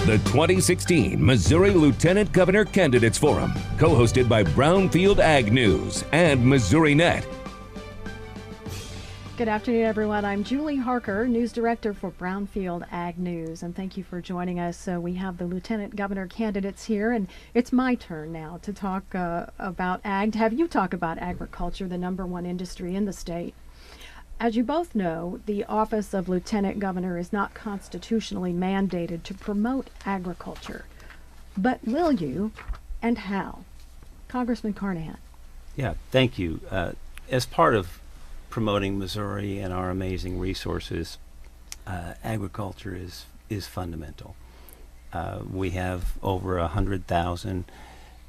The 2016 Missouri Lieutenant Governor Candidates Forum, co-hosted by Brownfield Ag News and Missouri Net. Good afternoon, everyone. I'm Julie Harker, News Director for Brownfield Ag News, and thank you for joining us. So we have the Lieutenant Governor candidates here, and it's my turn now to talk about ag, to have you talk about agriculture, the number one industry in the state. As you both know, the office of Lieutenant Governor is not constitutionally mandated to promote agriculture. But will you, and how? Congressman Carnahan. Yeah, thank you. As part of promoting Missouri and our amazing resources, agriculture is fundamental. We have over 100,000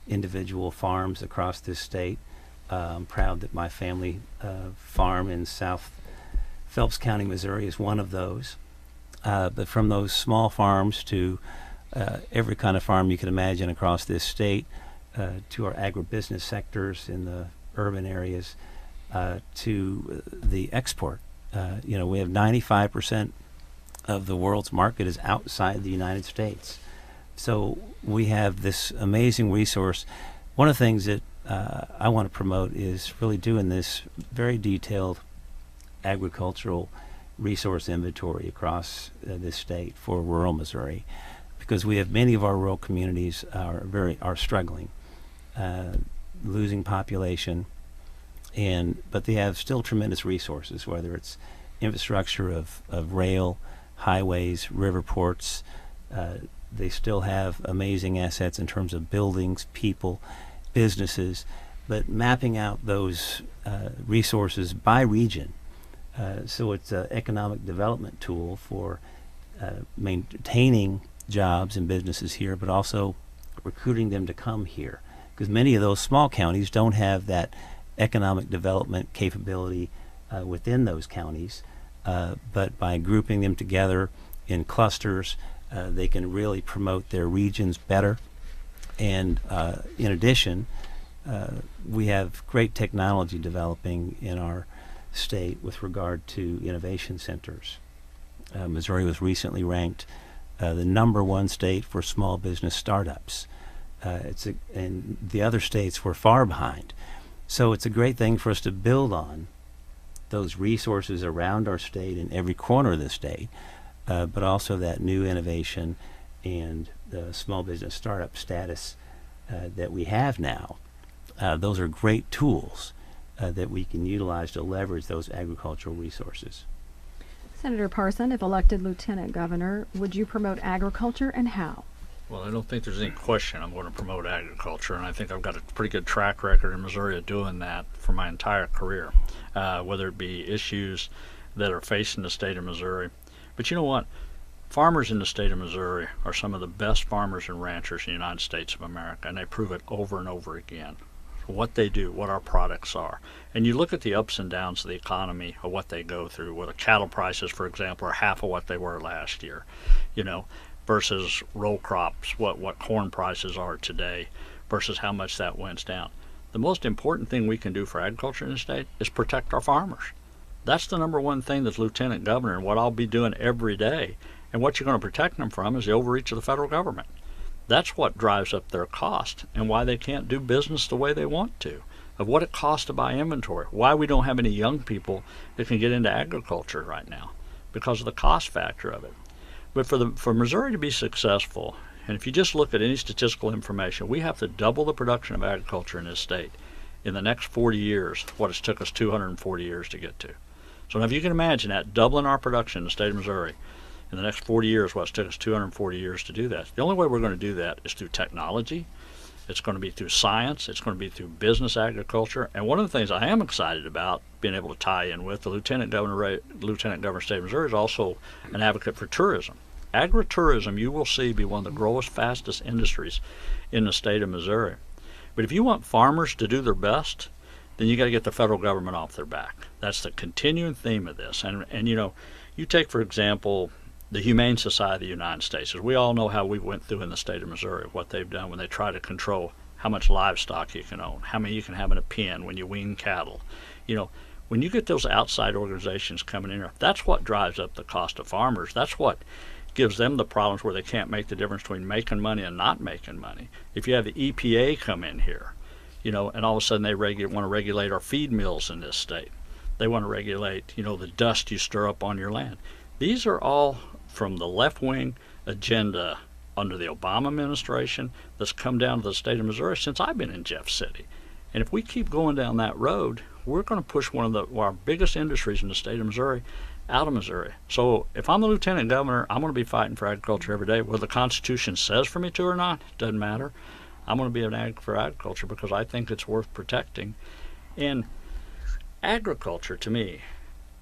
individual farms across this state. I'm proud that my family farm in South Phelps County, Missouri is one of those. But from those small farms to every kind of farm you can imagine across this state, to our agribusiness sectors in the urban areas, to the export. We have 95% of the world's market is outside the United States. So we have this amazing resource. One of the things that I want to promote is really doing this very detailed agricultural resource inventory across this state for rural Missouri, because we have many of our rural communities are struggling, losing population, but they have still tremendous resources, whether it's infrastructure of rail, highways, river ports. They still have amazing assets in terms of buildings, people, businesses, but mapping out those resources by region. So it's an economic development tool for maintaining jobs and businesses here, but also recruiting them to come here. Because many of those small counties don't have that economic development capability within those counties. But by grouping them together in clusters, they can really promote their regions better. And in addition, we have great technology developing in our state with regard to innovation centers. Missouri was recently ranked the number one state for small business startups. And the other states were far behind. So it's a great thing for us to build on those resources around our state in every corner of the state, but also that new innovation and the small business startup status that we have now. Those are great tools that we can utilize to leverage those agricultural resources. Senator Parson, if elected Lieutenant Governor, would you promote agriculture, and how? Well, I don't think there's any question I'm going to promote agriculture, and I think I've got a pretty good track record in Missouri of doing that for my entire career, whether it be issues that are facing the state of Missouri. But you know what? Farmers in the state of Missouri are some of the best farmers and ranchers in the United States of America, and they prove it over and over again. What they do, what our products are. And you look at the ups and downs of the economy, of what they go through, where the cattle prices, for example, are half of what they were last year, versus row crops, what corn prices are today, versus how much that went down. The most important thing we can do for agriculture in the state is protect our farmers. That's the number one thing that's Lieutenant Governor, and what I'll be doing every day. And what you're going to protect them from is the overreach of the federal government. That's what drives up their cost and why they can't do business the way they want to, of what it costs to buy inventory, why we don't have any young people that can get into agriculture right now, because of the cost factor of it. But for Missouri to be successful, and if you just look at any statistical information, we have to double the production of agriculture in this state in the next 40 years, what it's took us 240 years to get to. So now if you can imagine that, doubling our production in the state of Missouri in the next 40 years, what it's took us 240 years to do that. The only way we're going to do that is through technology. It's going to be through science. It's going to be through business agriculture. And one of the things I am excited about being able to tie in with the Lieutenant Governor State of Missouri is also an advocate for tourism. Agritourism, you will see, be one of the growest, fastest industries in the state of Missouri. But if you want farmers to do their best, then you got to get the federal government off their back. That's the continuing theme of this. And you take, for example, the Humane Society of the United States. As we all know how we went through in the state of Missouri, what they've done when they try to control how much livestock you can own, how many you can have in a pen when you wean cattle. When you get those outside organizations coming in here, that's what drives up the cost of farmers. That's what gives them the problems where they can't make the difference between making money and not making money. If you have the EPA come in here, you know, and all of a sudden they want to regulate our feed mills in this state. They want to regulate, you know, the dust you stir up on your land. These are all from the left-wing agenda under the Obama administration that's come down to the state of Missouri since I've been in Jeff City. And if we keep going down that road, we're going to push one of our biggest industries in the state of Missouri out of Missouri. So if I'm the lieutenant governor, I'm going to be fighting for agriculture every day. Whether the Constitution says for me to or not, doesn't matter. I'm going to be an ag for agriculture because I think it's worth protecting. And agriculture, to me,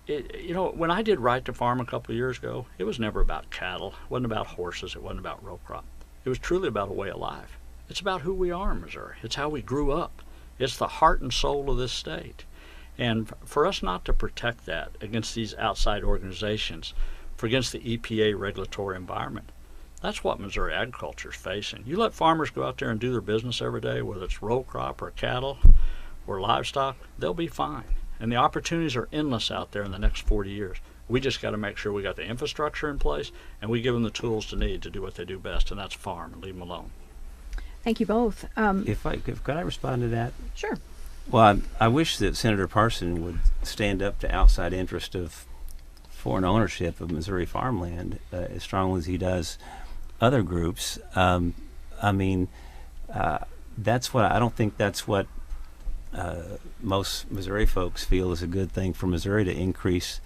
you know, when I did Right to Farm a couple of years ago, it was never about cattle. It wasn't about horses. It wasn't about row crop. It was truly about a way of life. It's about who we are in Missouri. It's how we grew up. It's the heart and soul of this state. And for us not to protect that against these outside organizations, against the EPA regulatory environment, that's what Missouri agriculture is facing. You let farmers go out there and do their business every day, whether it's row crop or cattle or livestock, they'll be fine. And the opportunities are endless out there in the next 40 years. We just got to make sure we got the infrastructure in place and we give them the tools to need to do what they do best, and that's farm, and leave them alone. Thank you both. Could I respond to that? Sure. Well, I wish that Senator Parson would stand up to outside interest of foreign ownership of Missouri farmland as strongly as he does other groups. I mean, that's what I don't think that's what most Missouri folks feel is a good thing for Missouri, to increase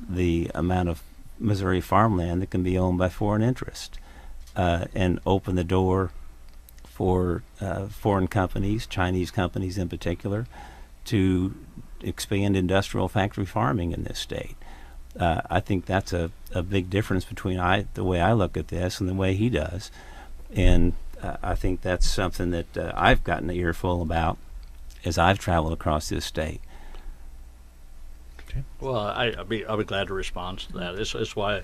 the amount of Missouri farmland that can be owned by foreign interest, and open the door for foreign companies, Chinese companies in particular, to expand industrial factory farming in this state. I think that's a big difference between the way I look at this and the way he does. And I think that's something that I've gotten an earful about as I've traveled across this state. Okay. Well, I'll be glad to respond to that. It's why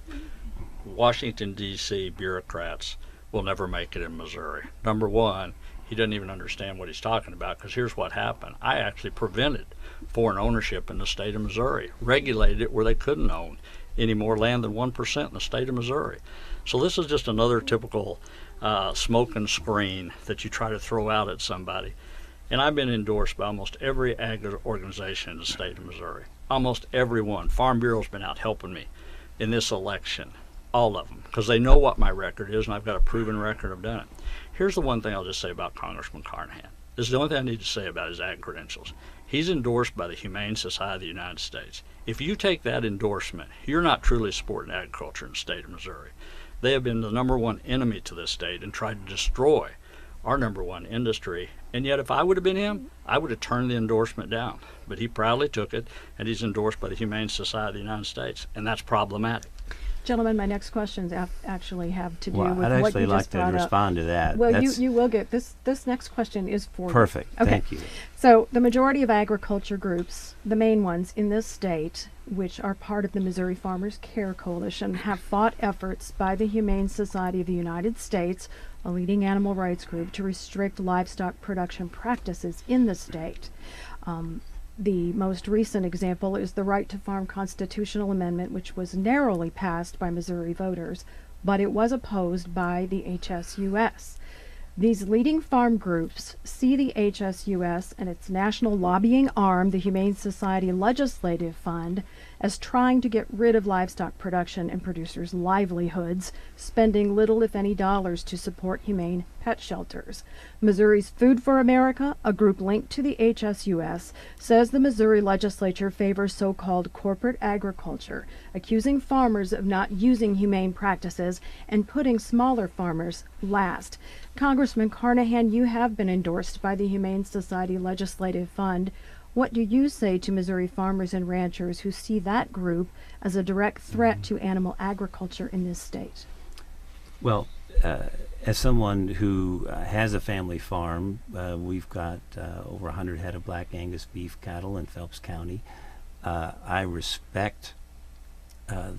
Washington, D.C. bureaucrats will never make it in Missouri. Number one, he doesn't even understand what he's talking about, because here's what happened. I actually prevented foreign ownership in the state of Missouri, regulated it where they couldn't own any more land than 1% in the state of Missouri. So this is just another typical smoke and screen that you try to throw out at somebody. And I've been endorsed by almost every ag organization in the state of Missouri. Almost every one. Farm Bureau's been out helping me in this election. All of them, because they know what my record is, and I've got a proven record of doing it. Here's the one thing I'll just say about Congressman Carnahan. This is the only thing I need to say about his ag credentials. He's endorsed by the Humane Society of the United States. If you take that endorsement, you're not truly supporting agriculture in the state of Missouri. They have been the number one enemy to this state and tried to destroy our number one industry. And yet if I would have been him, I would have turned the endorsement down. But he proudly took it, and he's endorsed by the Humane Society of the United States, and that's problematic. Gentlemen, my next questions actually have to do with I'd what you just actually like to respond to that. Well, you will get this. This next question is for perfect. you. Okay. Thank you. So the majority of agriculture groups, the main ones in this state, which are part of the Missouri Farmers Care Coalition, have fought efforts by the Humane Society of the United States, a leading animal rights group, to restrict livestock production practices in the state. The most recent example is the Right to Farm constitutional amendment, which was narrowly passed by Missouri voters, but it was opposed by the HSUS. These leading farm groups see the HSUS and its national lobbying arm, the Humane Society Legislative Fund, as trying to get rid of livestock production and producers' livelihoods, spending little, if any, dollars to support humane pet shelters. Missouri's Food for America, a group linked to the HSUS, says the Missouri legislature favors so-called corporate agriculture, accusing farmers of not using humane practices and putting smaller farmers last. Congressman Carnahan, you have been endorsed by the Humane Society Legislative Fund. What do you say to Missouri farmers and ranchers who see that group as a direct threat to animal agriculture in this state? Well, as someone who has a family farm, we've got over 100 head of Black Angus beef cattle in Phelps County. I respect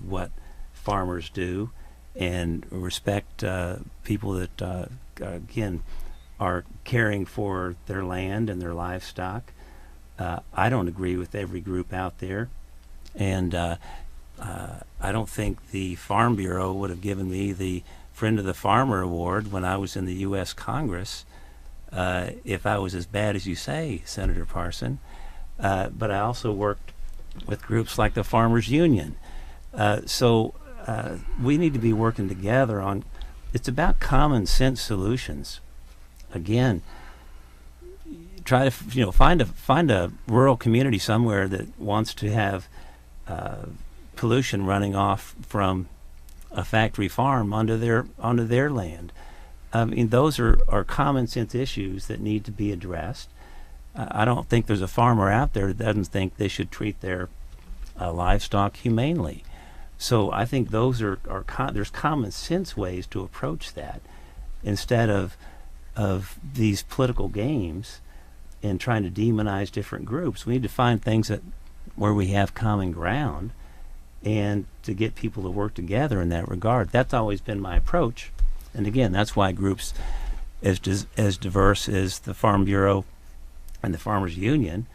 what farmers do and respect people that, again, are caring for their land and their livestock. I don't agree with every group out there, and I don't think the Farm Bureau would have given me the Friend of the Farmer Award when I was in the U.S. Congress if I was as bad as you say, Senator Parson. But I also worked with groups like the Farmers Union. So we need to be working together on, it's about common sense solutions. Again, try to find a rural community somewhere that wants to have pollution running off from a factory farm onto their land. I mean, those are common sense issues that need to be addressed. I don't think there's a farmer out there that doesn't think they should treat their livestock humanely. So I think those there's common sense ways to approach that instead of these political games and trying to demonize different groups. We need to find things where we have common ground and to get people to work together in that regard. That's always been my approach. And again, that's why groups as diverse as the Farm Bureau and the Farmers Union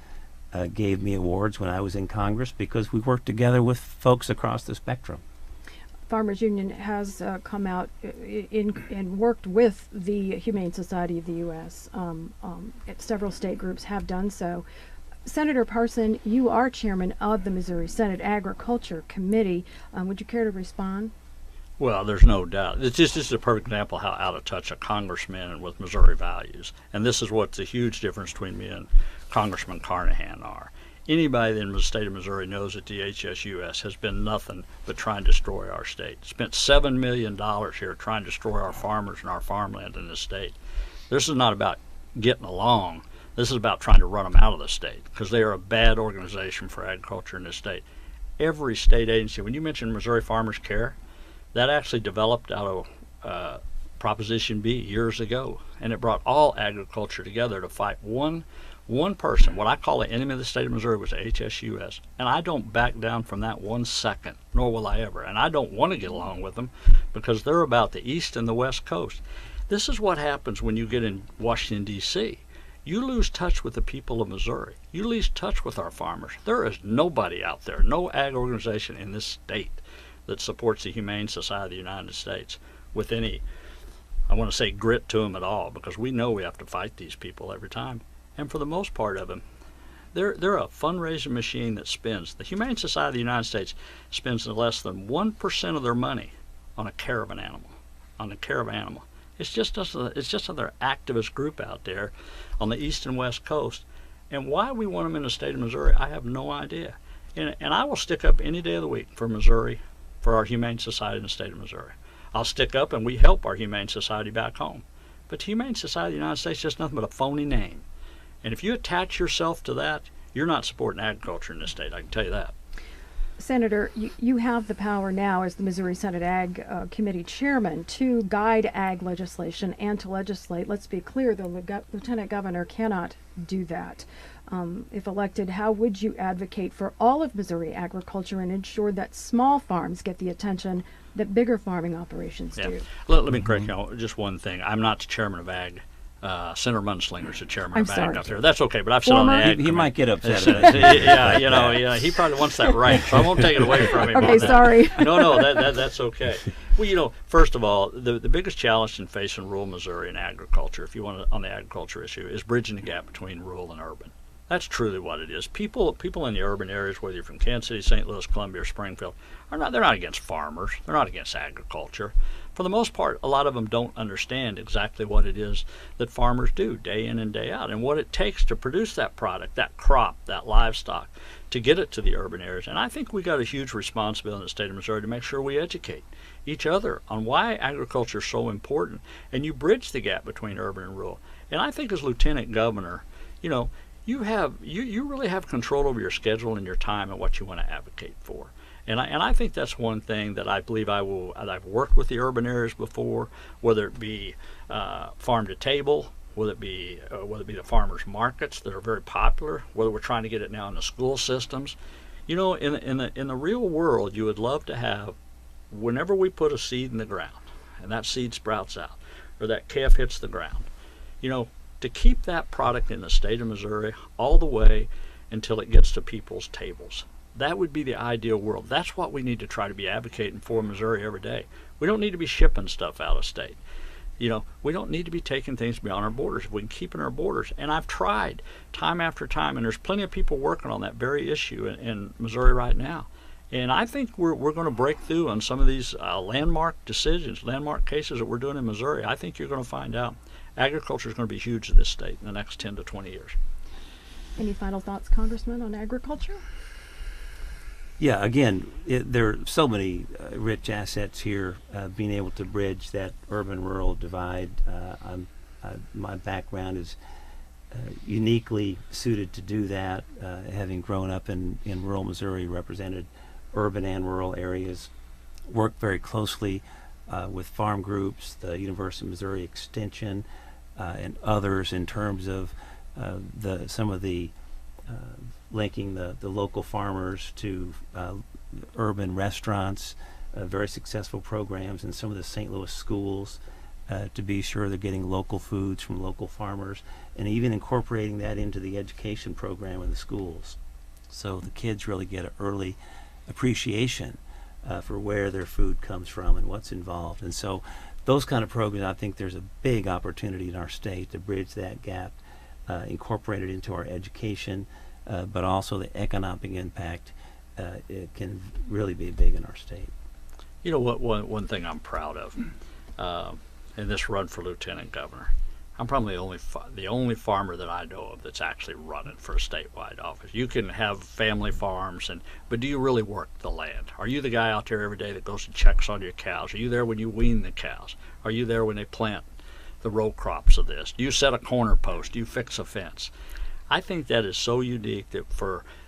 gave me awards when I was in Congress, because we worked together with folks across the spectrum. Farmers Union has come out and worked with the Humane Society of the U.S. Several state groups have done so. Senator Parson, you are chairman of the Missouri Senate Agriculture Committee. Would you care to respond? Well, there's no doubt. This is a perfect example of how out of touch a congressman with Missouri values. And this is what's a huge difference between me and Congressman Carnahan are. Anybody in the state of Missouri knows that the HSUS has been nothing but trying to destroy our state. Spent $7 million here trying to destroy our farmers and our farmland in this state. This is not about getting along. This is about trying to run them out of the state, because they are a bad organization for agriculture in this state. Every state agency, when you mention Missouri Farmers Care, that actually developed out of Proposition B years ago, and it brought all agriculture together to fight one person. What I call the enemy of the state of Missouri was the HSUS, and I don't back down from that 1 second, nor will I ever. And I don't want to get along with them, because they're about the East and the West Coast. This is what happens when you get in Washington, D.C. You lose touch with the people of Missouri. You lose touch with our farmers. There is nobody out there, no ag organization in this state that supports the Humane Society of the United States with any, I want to say, grit to them at all, because we know we have to fight these people every time. And for the most part of them, they're a fundraising machine that spends. The Humane Society of the United States spends less than 1% of their money on a care of an animal. It's just another activist group out there on the East and West Coast. And why we want them in the state of Missouri, I have no idea. And I will stick up any day of the week for Missouri, for our Humane Society in the state of Missouri. I'll stick up and we help our Humane Society back home. But the Humane Society of the United States is just nothing but a phony name. And if you attach yourself to that, you're not supporting agriculture in this state, I can tell you that. Senator, you have the power now as the Missouri Senate Ag Committee Chairman to guide ag legislation and to legislate. Let's be clear, the Lieutenant Governor cannot do that. If elected, how would you advocate for all of Missouri agriculture and ensure that small farms get the attention that bigger farming operations do? Let me correct you on just one thing. I'm not the chairman of ag. Senator Munslinger's the chairman of ag up there. That's okay, but I've sat on the ag. He might get upset. Yeah, he probably wants that right, so I won't take it away from him. Okay, sorry. No, that's okay. Well, first of all, the biggest challenge in facing rural Missouri in agriculture, if you want to, on the agriculture issue, is bridging the gap between rural and urban. That's truly what it is. People in the urban areas, whether you're from Kansas City, St. Louis, Columbia, or Springfield, they're not against farmers. They're not against agriculture. For the most part, a lot of them don't understand exactly what it is that farmers do day in and day out, and what it takes to produce that product, that crop, that livestock, to get it to the urban areas. And I think we got a huge responsibility in the state of Missouri to make sure we educate each other on why agriculture is so important, and you bridge the gap between urban and rural. And I think as Lieutenant Governor, you really have control over your schedule and your time and what you want to advocate for. And I think that's one thing that I believe I've worked with the urban areas before, whether it be farm to table, whether it be the farmers markets that are very popular, whether we're trying to get it now in the school systems. In the real world, you would love to have, whenever we put a seed in the ground and that seed sprouts out, or that calf hits the ground, to keep that product in the state of Missouri all the way until it gets to people's tables. That would be the ideal world. That's what we need to try to be advocating for in Missouri every day. We don't need to be shipping stuff out of state. We don't need to be taking things beyond our borders. If we can keep in our borders. And I've tried time after time, and there's plenty of people working on that very issue in Missouri right now. And I think we're going to break through on some of these landmark decisions, landmark cases that we're doing in Missouri. I think you're going to find out agriculture is going to be huge in this state in the next 10 to 20 years. Any final thoughts, Congressman, on agriculture? Yeah, again, there are so many rich assets here, being able to bridge that urban-rural divide. My background is uniquely suited to do that, having grown up in rural Missouri, represented urban and rural areas, worked very closely with farm groups, the University of Missouri Extension, and others in terms of some of the linking the local farmers to urban restaurants, very successful programs in some of the St. Louis schools to be sure they're getting local foods from local farmers, and even incorporating that into the education program in the schools. So the kids really get an early appreciation for where their food comes from and what's involved. And so those kind of programs, I think there's a big opportunity in our state to bridge that gap, incorporate it into our education, but also the economic impact it can really be big in our state. You know what? One thing I'm proud of in this run for lieutenant governor, I'm probably the only farmer that I know of that's actually running for a statewide office. You can have family farms, but do you really work the land? Are you the guy out there every day that goes and checks on your cows? Are you there when you wean the cows? Are you there when they plant the row crops of this? Do you set a corner post? Do you fix a fence? I think that is so unique that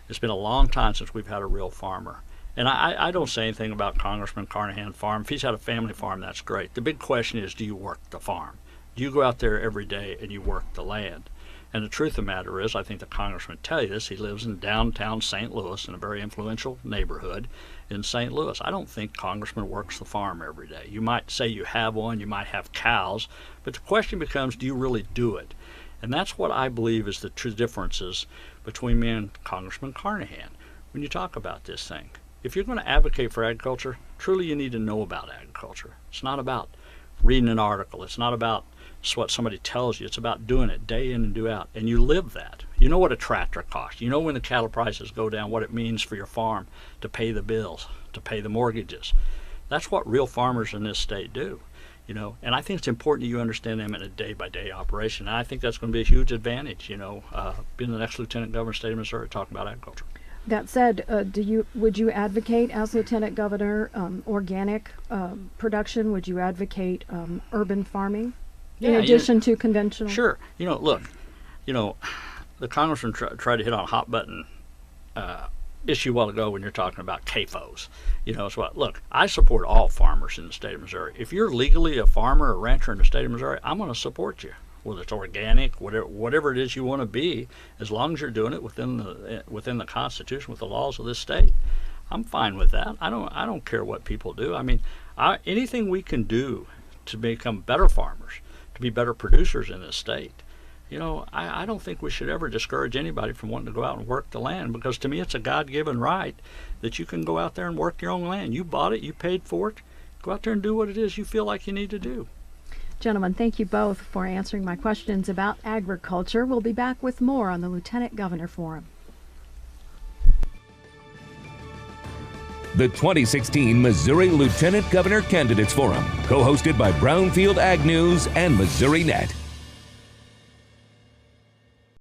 it's been a long time since we've had a real farmer. And I don't say anything about Congressman Carnahan's farm. If he's had a family farm, that's great. The big question is, do you work the farm? Do you go out there every day and you work the land? And the truth of the matter is, I think the congressman tell you this, he lives in downtown St. Louis in a very influential neighborhood in St. Louis. I don't think Congressman works the farm every day. You might say you have one, you might have cows, but the question becomes, do you really do it? And that's what I believe is the true differences between me and Congressman Carnahan when you talk about this thing. If you're going to advocate for agriculture, truly you need to know about agriculture. It's not about reading an article. It's not about what somebody tells you. It's about doing it day in and day out. And you live that. You know what a tractor costs. You know when the cattle prices go down, what it means for your farm to pay the bills, to pay the mortgages. That's what real farmers in this state do. And I think it's important that you understand them in a day-by-day operation. And I think that's going to be a huge advantage, being the next lieutenant governor of the state of Missouri, talking about agriculture. That said, would you advocate as lieutenant governor organic production? Would you advocate urban farming in addition to conventional? Sure. Look, the congressman tried to hit on a hot button issue a while ago when you're talking about CAFOs. It's what, look, I support all farmers in the state of Missouri. If you're legally a farmer or rancher in the state of Missouri, I'm going to support you. Whether it's organic, whatever it is you want to be, as long as you're doing it within the Constitution, with the laws of this state, I'm fine with that. I don't care what people do. I mean, anything we can do to become better farmers, to be better producers in this state, I don't think we should ever discourage anybody from wanting to go out and work the land, because to me it's a God-given right that you can go out there and work your own land. You bought it, you paid for it. Go out there and do what it is you feel like you need to do. Gentlemen, thank you both for answering my questions about agriculture. We'll be back with more on the Lieutenant Governor Forum. The 2016 Missouri Lieutenant Governor Candidates Forum, co-hosted by Brownfield Ag News and Missouri Net.